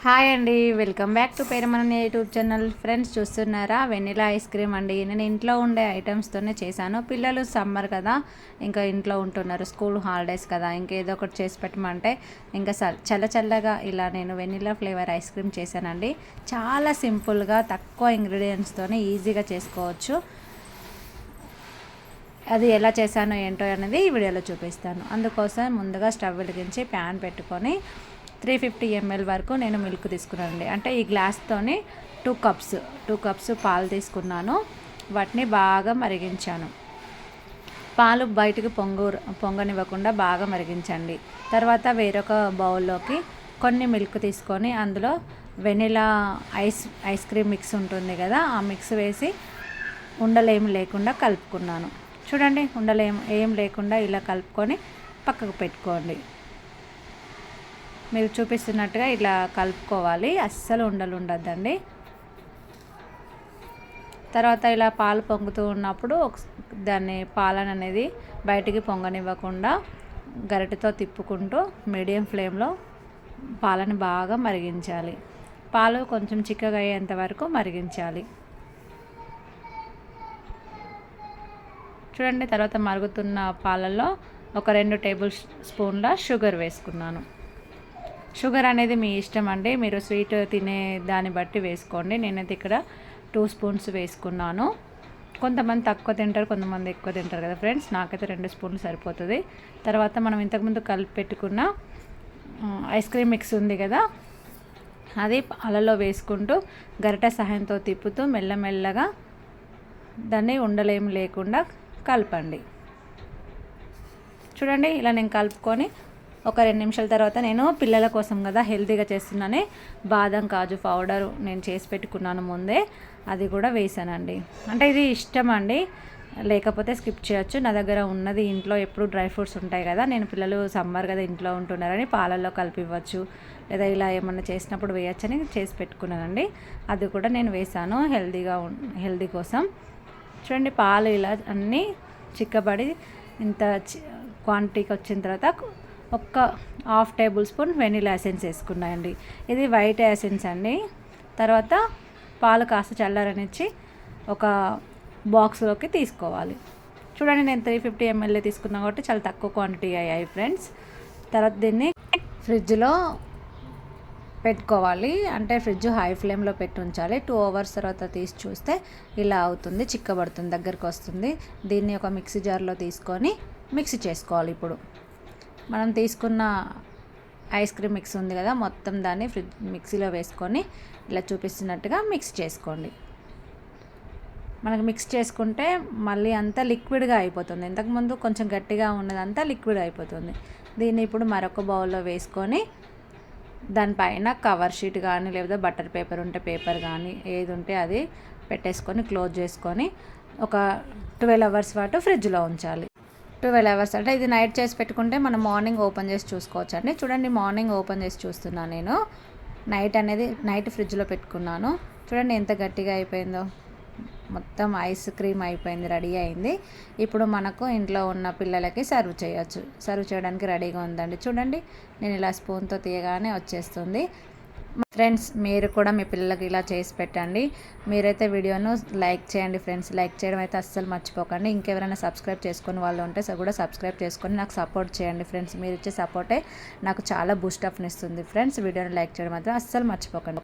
Hi అండి, welcome back to పేరమన YouTube channel. Friends చూస్తున్నారా, వెనిలా ఐస్ క్రీమ్ అండి. నేను ఇంట్లో ఉండే ఐటమ్స్తోనే చేశాను. పిల్లలు సమ్మర్ కదా, ఇంకా ఇంట్లో ఉంటున్నారు, స్కూల్ హాలిడేస్ కదా, ఇంకేదో ఒకటి చేసి పెట్టమంటే ఇంకా చల్లగా ఇలా నేను వెనిలా ఫ్లేవర్ ఐస్ క్రీమ్ చేశానండి. చాలా సింపుల్గా తక్కువ ఇంగ్రీడియంట్స్తోనే ఈజీగా చేసుకోవచ్చు. అది ఎలా చేశానో ఏంటో అనేది ఈ వీడియోలో చూపిస్తాను. అందుకోసం ముందుగా స్టవ్ వెలిగించి ప్యాన్ పెట్టుకొని 350 ml వరకు నేను మిల్క్ తీసుకున్నానండి. అంటే ఈ గ్లాస్తోని 2 కప్స్ పాలు తీసుకున్నాను. వాటిని బాగా మరిగించాను. పాలు బయటికి పొంగనివ్వకుండా బాగా మరిగించండి. తర్వాత వేరొక బౌల్లోకి కొన్ని మిల్క్ తీసుకొని అందులో వెనిలా ఐస్ క్రీమ్ మిక్స్ ఉంటుంది కదా, ఆ మిక్స్ వేసి ఉండలేం లేకుండా కలుపుకున్నాను. చూడండి, ఏం లేకుండా ఇలా కలుపుకొని పక్కకు పెట్టుకోండి. మీరు చూపిస్తున్నట్టుగా ఇలా కలుపుకోవాలి, అస్సలు ఉండద్దండి. తర్వాత ఇలా పాలు పొంగుతూ ఉన్నప్పుడు దాన్ని పాలను అనేది బయటికి పొంగనివ్వకుండా గరిటెతో తిప్పుకుంటూ మీడియం ఫ్లేమ్లో పాలను బాగా మరిగించాలి. పాలు కొంచెం చిక్కగా అయ్యేంత వరకు మరిగించాలి. చూడండి, తర్వాత మరుగుతున్న పాలల్లో ఒక 2 టేబుల్ స్పూన్ల షుగర్ వేసుకున్నాను. షుగర్ అనేది మీ ఇష్టం అండి, మీరు స్వీట్ తినే దాన్ని బట్టి వేసుకోండి. నేనైతే ఇక్కడ 2 స్పూన్స్ వేసుకున్నాను. కొంతమంది తక్కువ తింటారు, కొంతమంది ఎక్కువ తింటారు కదా ఫ్రెండ్స్. నాకైతే 2 స్పూన్లు సరిపోతుంది. తర్వాత మనం ఇంతకుముందు కలిపి పెట్టుకున్న ఐస్ క్రీమ్ మిక్స్ ఉంది కదా, అది పాలలో వేసుకుంటూ గరిటె సహాయంతో తిప్పుతూ మెల్లమెల్లగా దాన్ని ఉండలేం లేకుండా కలపండి. చూడండి, ఇలా నేను కలుపుకొని ఒక 2 నిమిషాల తర్వాత నేను పిల్లల కోసం కదా హెల్తీగా చేస్తున్నానే బాదం కాజు పౌడర్ నేను చేసి పెట్టుకున్నాను ముందే, అది కూడా వేసానండి. అంటే ఇది ఇష్టం అండి, లేకపోతే స్కిప్ చేయొచ్చు. నా దగ్గర ఉన్నది ఇంట్లో ఎప్పుడు డ్రై ఫ్రూట్స్ ఉంటాయి కదా, నేను పిల్లలు సమ్మర్ కదా ఇంట్లో ఉంటున్నారని పాలల్లో కలిపి ఇవ్వచ్చు, లేదా ఇలా ఏమన్నా చేసినప్పుడు వేయచ్చని చేసి పెట్టుకున్నానండి. అది కూడా నేను వేసాను హెల్తీ కోసం. చూడండి, పాలు ఇలా అన్నీ చిక్కబడి ఇంత క్వాంటిటీకి వచ్చిన తర్వాత ఒక 1/2 టేబుల్ స్పూన్ వెనిలా ఎసెన్స్ వేసుకున్నాయండి. ఇది వైట్ ఎసెన్స్ అండి. తర్వాత పాలు కాస్త చల్లారనిచ్చి ఒక బాక్స్లోకి తీసుకోవాలి. చూడండి, నేను 350 ml తీసుకున్నా కాబట్టి చాలా తక్కువ క్వాంటిటీ అయ్యాయి ఫ్రెండ్స్. తర్వాత దీన్ని ఫ్రిడ్జ్లో పెట్టుకోవాలి. అంటే ఫ్రిడ్జ్ హై ఫ్లేమ్లో పెట్టి ఉంచాలి. 2 అవర్స్ తర్వాత తీసి చూస్తే ఇలా అవుతుంది, చిక్కబడుతుంది, దగ్గరకు వస్తుంది. దీన్ని ఒక మిక్సీ జార్లో తీసుకొని మిక్సీ చేసుకోవాలి. ఇప్పుడు మనం తీసుకున్న ఐస్ క్రీమ్ మిక్స్ ఉంది కదా, మొత్తం దాన్ని మిక్సీలో వేసుకొని ఇలా చూపిస్తున్నట్టుగా మిక్స్ చేసుకోండి. మనకు మిక్స్ చేసుకుంటే మళ్ళీ అంతా లిక్విడ్గా అయిపోతుంది. ఇంతకుముందు కొంచెం గట్టిగా ఉన్నదంతా లిక్విడ్ అయిపోతుంది. దీన్ని ఇప్పుడు మరొక బౌల్లో వేసుకొని దానిపైన కవర్ షీట్ కానీ లేదా బటర్ పేపర్ ఉంటే పేపర్ కానీ ఏది ఉంటే అది పెట్టేసుకొని క్లోజ్ చేసుకొని ఒక 12 అవర్స్ పాటు ఫ్రిడ్జ్లో ఉంచాలి. 12 అవర్స్ అంటే ఇది నైట్ చేసి పెట్టుకుంటే మనం మార్నింగ్ ఓపెన్ చేసి చూసుకోవచ్చు అండి. చూడండి, మార్నింగ్ ఓపెన్ చేసి చూస్తున్నాను నేను. నైట్ ఫ్రిడ్జ్లో పెట్టుకున్నాను. చూడండి ఎంత గట్టిగా అయిపోయిందో, మొత్తం ఐస్ క్రీమ్ అయిపోయింది, రెడీ అయింది. ఇప్పుడు మనకు ఇంట్లో ఉన్న పిల్లలకి సర్వ్ చేయొచ్చు. సర్వ్ చేయడానికి రెడీగా ఉందండి. చూడండి, నేను ఇలా స్పూన్తో తీయగానే వచ్చేస్తుంది. ఫ్రెండ్స్, మీరు కూడా మీ పిల్లలకి ఇలా చేసి పెట్టండి. మీరైతే వీడియోను లైక్ చేయండి ఫ్రెండ్స్. లైక్ చేయడం అయితే అస్సలు మర్చిపోకండి. ఇంకెవరైనా సబ్స్క్రైబ్ చేసుకుని వాళ్ళు ఉంటే కూడా సబ్స్క్రైబ్ చేసుకొని నాకు సపోర్ట్ చేయండి ఫ్రెండ్స్. మీరు ఇచ్చే సపోర్టే నాకు చాలా బూస్టప్ని ఇస్తుంది ఫ్రెండ్స్. వీడియోని లైక్ చేయడం మాత్రం అస్సలు మర్చిపోకండి.